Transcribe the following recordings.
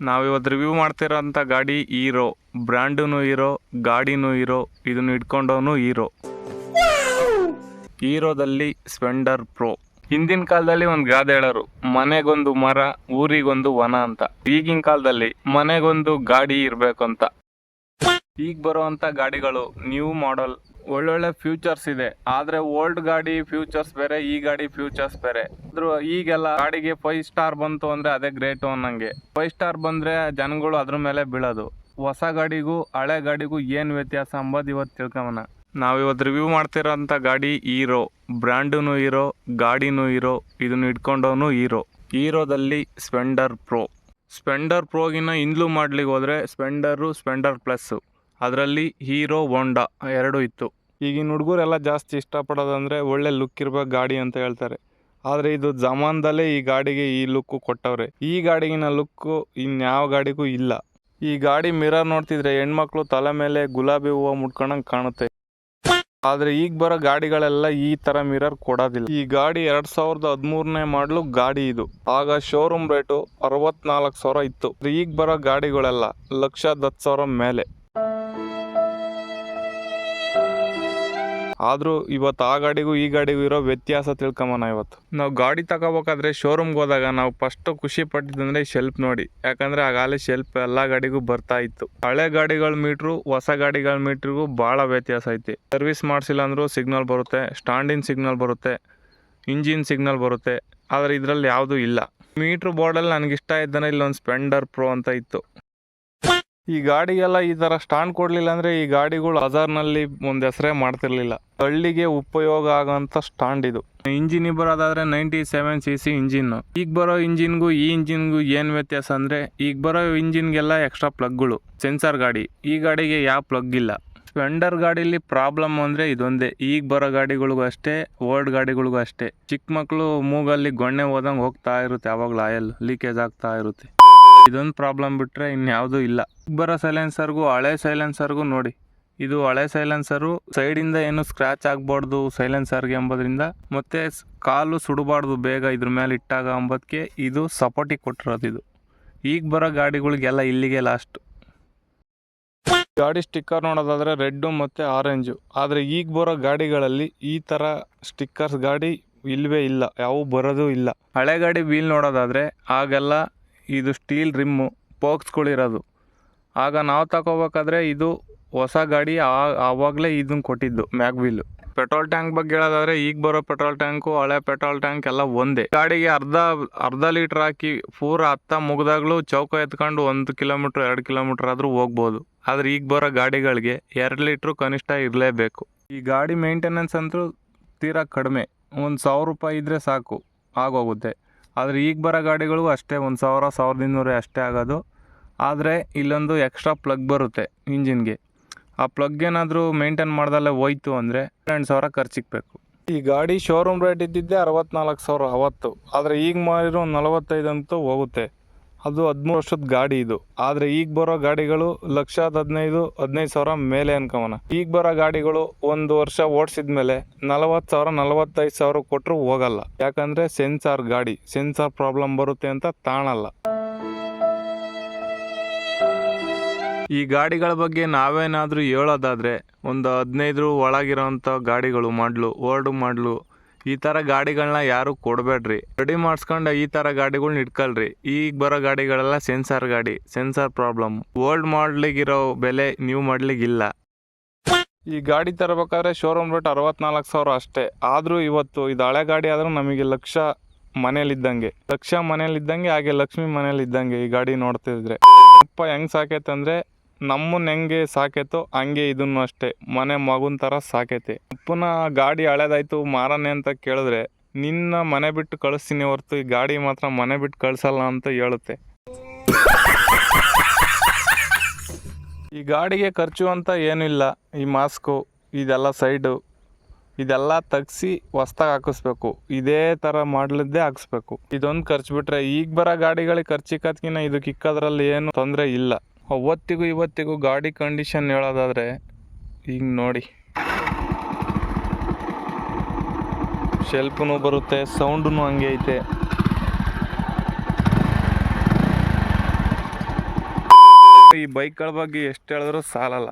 ನಾವಿವತ್ತು ರಿವ್ಯೂ ಮಾಡ್ತಿರೋಂಥ ಗಾಡಿ ಹೀರೋ. ಬ್ರ್ಯಾಂಡೂ ಹೀರೋ, ಗಾಡಿನೂ ಹೀರೋ, ಇದನ್ನು ಇಟ್ಕೊಂಡವನು ಹೀರೋ. ಹೀರೋದಲ್ಲಿ ಸ್ಪೆಂಡರ್ ಪ್ರೋ. ಹಿಂದಿನ ಕಾಲದಲ್ಲಿ ಒಂದು ಗಾದೆ ಹೇಳೋರು, ಮನೆಗೊಂದು ಮರ, ಊರಿಗೊಂದು ವನ ಅಂತ. ಈಗಿನ ಕಾಲದಲ್ಲಿ ಮನೆಗೊಂದು ಗಾಡಿ ಇರಬೇಕು ಅಂತ. ಈಗ ಬರುವಂಥ ಗಾಡಿಗಳು ನ್ಯೂ ಮಾಡೆಲ್, ಒಳ್ಳೊಳ್ಳೆ ಫ್ಯೂಚರ್ಸ್ ಇದೆ. ಆದರೆ ಓಲ್ಡ್ ಗಾಡಿ ಫ್ಯೂಚರ್ಸ್ ಬೇರೆ, ಈ ಗಾಡಿ ಫ್ಯೂಚರ್ಸ್ ಬೇರೆ. ಈಗೆಲ್ಲ ಗಾಡಿಗೆ 5 ಸ್ಟಾರ್ ಬಂತು ಅಂದರೆ ಅದೇ ಗ್ರೇಟು ಅನ್ನಂಗೆ. 5 ಸ್ಟಾರ್ ಬಂದರೆ ಜನಗಳು ಅದ್ರ ಮೇಲೆ ಬೀಳೋದು. ಹೊಸ ಗಾಡಿಗೂ ಹಳೆ ಗಾಡಿಗೂ ಏನು ವ್ಯತ್ಯಾಸ ಅಂಬೋದು ಇವತ್ತು ತಿಳ್ಕೊಂಬನ. ನಾವಿವತ್ತು ರಿವ್ಯೂ ಮಾಡ್ತಿರೋಂಥ ಗಾಡಿ ಹೀರೋ. ಬ್ರ್ಯಾಂಡೂ ಹೀರೋ, ಗಾಡಿನೂ ಹೀರೋ, ಇದನ್ನು ಇಟ್ಕೊಂಡವನು ಹೀರೋ. ಹೀರೋದಲ್ಲಿ ಸ್ಪೆಂಡರ್ ಪ್ರೋ. ಸ್ಪೆಂಡರ್ ಪ್ರೋಗಿನ ಹಿಂದ್ಲು ಮಾಡ್ಲಿಕ್ಕೆ ಹೋದರೆ ಸ್ಪೆಂಡರು, ಸ್ಪೆಂಡರ್ ಪ್ಲಸ್ಸು, ಅದರಲ್ಲಿ ಹೀರೋ ಹೋಂಡಾ ಎರಡೂ ಇತ್ತು. ಈಗಿನ ಹುಡುಗರೆಲ್ಲ ಜಾಸ್ತಿ ಇಷ್ಟಪಡೋದಂದರೆ ಒಳ್ಳೆ ಲುಕ್ ಇರ್ಬೇಕು ಗಾಡಿ ಅಂತ ಹೇಳ್ತಾರೆ. ಆದರೆ ಇದು ಜಮಾನದಲ್ಲೇ ಈ ಗಾಡಿಗೆ ಈ ಲುಕ್ಕು ಕೊಟ್ಟವ್ರೆ. ಈ ಗಾಡಿಗಿನ ಲುಕ್ಕು ಇನ್ಯಾವ ಗಾಡಿಗೂ ಇಲ್ಲ. ಈ ಗಾಡಿ ಮಿರರ್ ನೋಡ್ತಿದ್ರೆ ಹೆಣ್ಮಕ್ಳು ತಲೆ ಮೇಲೆ ಗುಲಾಬಿ ಹೂವು ಮುಟ್ಕೊಂಡಂಗೆ ಕಾಣುತ್ತೆ. ಆದರೆ ಈಗ ಬರೋ ಗಾಡಿಗಳೆಲ್ಲ ಈ ಥರ ಮಿರರ್ ಕೊಡೋದಿಲ್ಲ. ಈ ಗಾಡಿ 2013ನೇ ಮಾಡಲು ಗಾಡಿ ಇದು. ಆಗ ಶೋರೂಮ್ ರೇಟು 64,000 ಇತ್ತು. ಈಗ ಬರೋ ಗಾಡಿಗಳೆಲ್ಲ 1,10,000 ಮೇಲೆ. ಆದರೂ ಇವತ್ತು ಆ ಗಾಡಿಗೂ ಈ ಗಾಡಿಗೂ ಇರೋ ವ್ಯತ್ಯಾಸ ತಿಳ್ಕೊಂಬನ. ಇವತ್ತು ನಾವು ಗಾಡಿ ತಗೋಬೇಕಾದ್ರೆ ಶೋರೂಮ್ಗೆ ಹೋದಾಗ ನಾವು ಫಸ್ಟು ಖುಷಿ ಪಟ್ಟಿದ್ದಂದರೆ ಶೆಲ್ಫ್ ನೋಡಿ. ಯಾಕಂದರೆ ಆಗಾಲೆ ಶೆಲ್ಫ್ ಎಲ್ಲ ಗಾಡಿಗೂ ಬರ್ತಾ ಇತ್ತು. ಹಳೆ ಗಾಡಿಗಳ ಮೀಟ್ರು ಹೊಸ ಗಾಡಿಗಳ ಮೀಟ್ರಿಗೂ ಭಾಳ ವ್ಯತ್ಯಾಸ ಐತಿ. ಸರ್ವಿಸ್ ಮಾಡಿಸಿಲ್ಲ ಅಂದರೂ ಸಿಗ್ನಲ್ ಬರುತ್ತೆ, ಸ್ಟ್ಯಾಂಡಿನ ಸಿಗ್ನಲ್ ಬರುತ್ತೆ, ಇಂಜಿನ್ ಸಿಗ್ನಲ್ ಬರುತ್ತೆ. ಆದರೆ ಇದರಲ್ಲಿ ಯಾವುದೂ ಇಲ್ಲ. ಮೀಟ್ರ್ ಬೋರ್ಡಲ್ಲಿ ನನಗಿಷ್ಟ ಇದ್ದಾನೆ ಇಲ್ಲೊಂದು ಸ್ಪೆಂಡರ್ ಪ್ರೋ ಅಂತ ಇತ್ತು. ಈ ಗಾಡಿಗೆಲ್ಲ ಈ ಥರ ಸ್ಟ್ಯಾಂಡ್ ಕೊಡಲಿಲ್ಲ ಅಂದರೆ ಈ ಗಾಡಿಗಳು ಹಜಾರ್ನಲ್ಲಿ ಒಂದು ಹೆಸರೇ ಮಾಡ್ತಿರ್ಲಿಲ್ಲ. ಹಳ್ಳಿಗೆ ಉಪಯೋಗ ಆಗೋಂಥ ಸ್ಟ್ಯಾಂಡ್ ಇದು. ಇಂಜಿನ್ ಬರೋದಾದರೆ 97cc ಇಂಜಿನ್ನು. ಈಗ ಬರೋ ಇಂಜಿನ್ಗೂ ಈ ಇಂಜಿನ್ಗೂ ಏನು ವ್ಯತ್ಯಾಸ ಅಂದರೆ, ಈಗ ಬರೋ ಇಂಜಿನ್ಗೆಲ್ಲ ಎಕ್ಸ್ಟ್ರಾ ಪ್ಲಗ್ಗಳು. ಸೆನ್ಸಾರ್ ಗಾಡಿ. ಈ ಗಾಡಿಗೆ ಯಾವ ಪ್ಲಗ್ ಇಲ್ಲ. ಸ್ಪೆಂಡರ್ ಗಾಡೀಲಿ ಪ್ರಾಬ್ಲಮ್ ಅಂದರೆ ಇದೊಂದೇ. ಈಗ ಬರೋ ಗಾಡಿಗಳಿಗೂ ಅಷ್ಟೇ, ಓಲ್ಡ್ ಗಾಡಿಗಳಿಗೂ ಅಷ್ಟೇ. ಚಿಕ್ಕ ಮಕ್ಕಳು ಮೂಗಲ್ಲಿ ಗೊಣ್ಣೆ ಹೋದಂಗೆ ಹೋಗ್ತಾ ಇರುತ್ತೆ, ಯಾವಾಗಲೂ ಆಯಲ್ ಲೀಕೇಜ್ ಆಗ್ತಾ ಇರುತ್ತೆ. ಇದೊಂದು ಪ್ರಾಬ್ಲಮ್ ಬಿಟ್ಟರೆ ಇನ್ಯಾವುದೂ ಇಲ್ಲ. ಈಗ ಬರೋ ಸೈಲೆನ್ಸರ್ಗೂ ಹಳೆ ಸೈಲೆನ್ಸರ್ಗೂ ನೋಡಿ. ಇದು ಹಳೆ ಸೈಲೆನ್ಸರು, ಸೈಡಿಂದ ಏನು ಸ್ಕ್ರ್ಯಾಚ್ ಆಗಬಾರ್ದು ಸೈಲೆನ್ಸರ್ಗೆ ಎಂಬುದರಿಂದ, ಮತ್ತು ಕಾಲು ಸುಡಬಾರ್ದು ಬೇಗ ಇದ್ರ ಮೇಲೆ ಇಟ್ಟಾಗ ಅಂಬೋದಕ್ಕೆ ಇದು ಸಪೋರ್ಟಿಗೆ ಕೊಟ್ಟಿರೋದು. ಇದು ಈಗ ಬರೋ ಗಾಡಿಗಳಿಗೆಲ್ಲ ಇಲ್ಲಿಗೆ ಲಾಸ್ಟ್. ಗಾಡಿ ಸ್ಟಿಕ್ಕರ್ ನೋಡೋದಾದರೆ ರೆಡ್ಡು ಮತ್ತು ಆರೆಂಜು. ಆದರೆ ಈಗ ಬರೋ ಗಾಡಿಗಳಲ್ಲಿ ಈ ಥರ ಸ್ಟಿಕ್ಕರ್ಸ್ ಗಾಡಿ ಇಲ್ಲವೇ ಇಲ್ಲ, ಯಾವೂ ಬರೋದು ಇಲ್ಲ. ಹಳೆ ಗಾಡಿ ವೀಲ್ ನೋಡೋದಾದರೆ ಆಗೆಲ್ಲ ಇದು ಸ್ಟೀಲ್ ರಿಮ್ಮು, ಪೋಕ್ಸ್ಗಳಿರೋದು. ಆಗ ನಾವು ತಗೋಬೇಕಾದ್ರೆ ಇದು ಹೊಸ ಗಾಡಿ, ಆವಾಗಲೇ ಇದನ್ನು ಕೊಟ್ಟಿದ್ದು ಮ್ಯಾಗ್ ವೀಲು. ಪೆಟ್ರೋಲ್ ಟ್ಯಾಂಕ್ ಬಗ್ಗೆ ಹೇಳೋದಾದರೆ ಈಗ ಬರೋ ಪೆಟ್ರೋಲ್ ಟ್ಯಾಂಕು ಹಳೆ ಪೆಟ್ರೋಲ್ ಟ್ಯಾಂಕ್ ಎಲ್ಲ ಒಂದೇ. ಗಾಡಿಗೆ ಅರ್ಧ ಲೀಟ್ರ್ ಹಾಕಿ ಪೂರ ಹತ್ತ ಮುಗ್ದಾಗ್ಲೂ ಚೌಕ ಎತ್ಕೊಂಡು 1 ಕಿಲೋಮೀಟ್ರ್ 2 ಕಿಲೋಮೀಟ್ರ್ ಆದರೂ ಹೋಗ್ಬೋದು. ಆದರೆ ಈಗ ಬರೋ ಗಾಡಿಗಳಿಗೆ 2 ಲೀಟ್ರು ಕನಿಷ್ಠ ಇರಲೇಬೇಕು. ಈ ಗಾಡಿ ಮೇಂಟೆನೆನ್ಸ್ ಅಂತೂ ತೀರಾ ಕಡಿಮೆ, 1,000 ರೂಪಾಯಿ ಇದ್ದರೆ ಸಾಕು, ಆಗೋಗುತ್ತೆ. ಆದರೆ ಈಗ ಬರೋ ಗಾಡಿಗಳಿಗೂ ಅಷ್ಟೇ 1,000-1,200 ಅಷ್ಟೇ ಆಗೋದು. ಆದರೆ ಇಲ್ಲೊಂದು ಎಕ್ಸ್ಟ್ರಾ ಪ್ಲಗ್ ಬರುತ್ತೆ ಇಂಜಿನ್ಗೆ. ಆ ಪ್ಲಗ್ ಏನಾದರೂ ಮೇಂಟೈನ್ ಮಾಡ್ದಲ್ಲೇ ಹೋಯ್ತು ಅಂದರೆ 2,000 ಖರ್ಚಿಕ್ಬೇಕು. ಈ ಗಾಡಿ ಶೋರೂಮ್ ರೇಟ್ ಇದ್ದಿದ್ದೆ 64,000 ಅವತ್ತು. ಆದರೆ ಈಗ ಮಾರಿರೋ 45 ಅಂತೂ ಹೋಗುತ್ತೆ. ಅದು 13 ವರ್ಷದ ಗಾಡಿ ಇದು. ಆದರೆ ಈಗ ಬರೋ ಗಾಡಿಗಳು 1,15,000 ಮೇಲೆ ಅನ್ಕೋಣ. ಈಗ ಬರೋ ಗಾಡಿಗಳು 1 ವರ್ಷ ಓಡಿಸಿದ ಮೇಲೆ 40,000-45,000 ಕೊಟ್ಟರು ಹೋಗಲ್ಲ. ಯಾಕಂದರೆ ಸೆನ್ಸಾರ್ ಗಾಡಿ, ಸೆನ್ಸಾರ್ ಪ್ರಾಬ್ಲಮ್ ಬರುತ್ತೆ ಅಂತ ತಾಣಲ್ಲ. ಈ ಗಾಡಿಗಳ ಬಗ್ಗೆ ನಾವೇನಾದರೂ ಹೇಳೋದಾದರೆ ಒಂದು 15 ಒಳಗಿರೋಂಥ ಗಾಡಿಗಳು ಓಲ್ಡ್ ಮಾಡಲು ಈ ಥರ ಗಾಡಿಗಳನ್ನ ಯಾರು ಕೊಡಬೇಡ್ರಿ. ರೆಡಿ ಮಾಡಿಸ್ಕೊಂಡು ಈ ಥರ ಗಾಡಿಗಳ್ನ ಇಟ್ಕೊಳ್ರಿ. ಈಗ ಬರೋ ಗಾಡಿಗಳೆಲ್ಲ ಸೆನ್ಸಾರ್ ಗಾಡಿ, ಸೆನ್ಸಾರ್ ಪ್ರಾಬ್ಲಮ್. ಓಲ್ಡ್ ಮಾಡ್ಲಿಗಿರೋ ಬೆಲೆ ನ್ಯೂ ಮಾಡ್ಲಿಗಿಲ್ಲ. ಈ ಗಾಡಿ ತರಬೇಕಾದ್ರೆ ಶೋರೂಮ್ ರೇಟ್ 64,000 ಅಷ್ಟೇ. ಆದರೂ ಇವತ್ತು ಇದು ಹಳೆ ಗಾಡಿ ಆದರೂ ನಮಗೆ ಲಕ್ಷ ಮನೇಲಿದ್ದಂಗೆ, ಹಾಗೆ ಲಕ್ಷ್ಮಿ ಮನೇಲಿದ್ದಂಗೆ ಈ ಗಾಡಿ ನೋಡ್ತಿದ್ರೆ. ಅಪ್ಪ ಹೆಂಗೆ ಸಾಕೈತಂದರೆ ನಮ್ಮನ್ನ ಹೆಂಗೆ ಸಾಕೈತೋ ಹಂಗೆ ಇದನ್ನು ಅಷ್ಟೇ ಮನೆ ಮಗುನ ಥರ ಸಾಕೈತೆ. ಅಪ್ಪನ ಗಾಡಿ ಹಳೇದಾಯ್ತು ಮಾರನೆ ಅಂತ ಕೇಳಿದ್ರೆ ನಿನ್ನ ಮನೆ ಬಿಟ್ಟು ಕಳಿಸ್ತೀನಿ ಹೊರತು ಈ ಗಾಡಿ ಮಾತ್ರ ಮನೆ ಬಿಟ್ಟು ಕಳಿಸಲ್ಲ ಅಂತ ಹೇಳುತ್ತೆ. ಈ ಗಾಡಿಗೆ ಖರ್ಚು ಅಂತ ಏನಿಲ್ಲ. ಈ ಮಾಸ್ಕು ಇದೆಲ್ಲ ಸೈಡು ಇದೆಲ್ಲ ತೆಗ್ಸಿ ಹೊಸ್ದಾಗಿ ಹಾಕಿಸ್ಬೇಕು. ಇದೇ ಥರ ಮಾಡಲಿದ್ದೇ ಹಾಕಿಸ್ಬೇಕು. ಇದೊಂದು ಖರ್ಚು ಬಿಟ್ರೆ ಈಗ ಬರೋ ಗಾಡಿಗಳಿಗೆ ಖರ್ಚಿಕ್ಕದ್ಕಿನ್ನ ಇದಕ್ಕೆ ಇಕ್ಕೋದ್ರಲ್ಲಿ ಏನು ತೊಂದರೆ ಇಲ್ಲ. ಅವತ್ತಿಗೂ ಇವತ್ತಿಗೂ ಗಾಡಿ ಕಂಡೀಷನ್ ಹೇಳೋದಾದರೆ ಈಗ ನೋಡಿ, ಶೆಲ್ಫ್ನು ಬರುತ್ತೆ, ಸೌಂಡೂ ಹಂಗೆ ಐತೆ. ಈ ಬೈಕ್ಗಳ ಬಗ್ಗೆ ಎಷ್ಟು ಹೇಳಿದ್ರೂ ಸಾಲಲ್ಲ.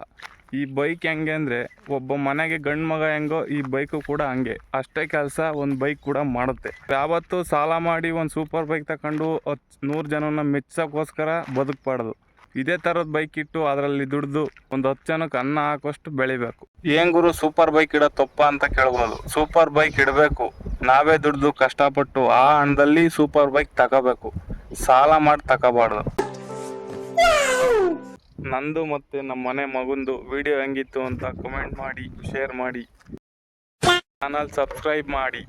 ಈ ಬೈಕ್ ಹೆಂಗೆ ಅಂದರೆ ಒಬ್ಬ ಮನೆಗೆ ಗಂಡು ಮಗ ಹೆಂಗೋ ಈ ಬೈಕು ಕೂಡ ಹಂಗೆ. ಅಷ್ಟೇ ಕೆಲಸ ಒಂದು ಬೈಕ್ ಕೂಡ ಮಾಡುತ್ತೆ. ಯಾವತ್ತೂ ಸಾಲ ಮಾಡಿ ಒಂದು ಸೂಪರ್ ಬೈಕ್ ತಗೊಂಡು 100 ಜನನ ಮೆಚ್ಚೋಕ್ಕೋಸ್ಕರ ಬದುಕಬಾರ್ದು. ಇದೇ ಥರದ ಬೈಕ್ ಇಟ್ಟು ಅದರಲ್ಲಿ ದುಡ್ದು ಒಂದು 10 ಜನಕ್ಕೆ ಅನ್ನ ಹಾಕೋಷ್ಟು ಬೆಳಿಬೇಕು. ಏನ್ ಗುರು ಸೂಪರ್ ಬೈಕ್ ಇಡೋ ತಪ್ಪ ಅಂತ ಕೇಳ್ಬೋದು. ಸೂಪರ್ ಬೈಕ್ ಇಡಬೇಕು, ನಾವೇ ದುಡ್ದು ಕಷ್ಟಪಟ್ಟು ಆ ಹಣದಲ್ಲಿ ಸೂಪರ್ ಬೈಕ್ ತಗೋಬೇಕು, ಸಾಲ ಮಾಡಿ ತಗೋಬಾರ್ದು. ನಂದು ಮತ್ತು ನಮ್ಮ ಮನೆ ಮಗುಂದು ವಿಡಿಯೋ ಹೆಂಗಿತ್ತು ಅಂತ ಕಮೆಂಟ್ ಮಾಡಿ, ಶೇರ್ ಮಾಡಿ, ಚಾನಲ್ ಸಬ್ಸ್ಕ್ರೈಬ್ ಮಾಡಿ.